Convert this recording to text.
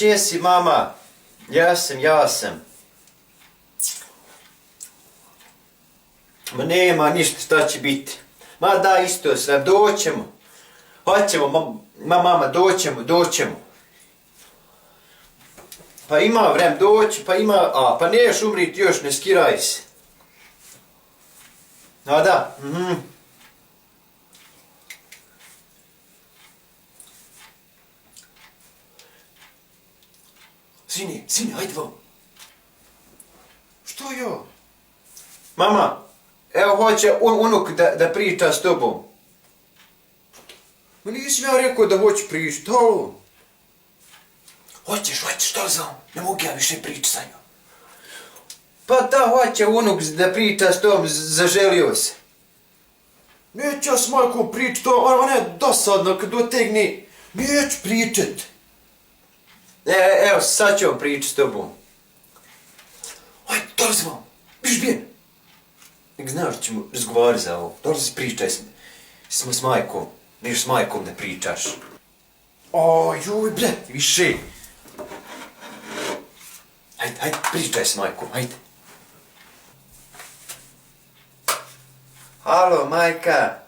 gdje si, mama? Ja sam. Ma nema ništa, šta će biti. Ma da, isto sve, doćemo. Hoćemo, mama, doćemo. Pa ima vrem doći, pa neš umrit još, ne skiraj se. A da, Sine, hajde vam. Što je? Mama, evo hoće unuk da priča s tobom. Ma nisam ja rekao da hoću pričat, halo? Hoćeš, što znam, ne mogu ja više pričati sa njom. Pa da, hoće unuk da priča s tobom, zaželio se. Neću ja s majkom pričat, ona je dosadna kad otegni. Neću pričat. Evo, sad ću vam pričati s tobom. Hajde, dolazi vam, biš bijen. Nek znaš da ćemo razgovarati za ovo. Dolazi, pričaj smo s majkom. Neš s majkom ne pričaš. Joj, bre, više. Hajde, pričaj s majkom, hajde. Halo, majka.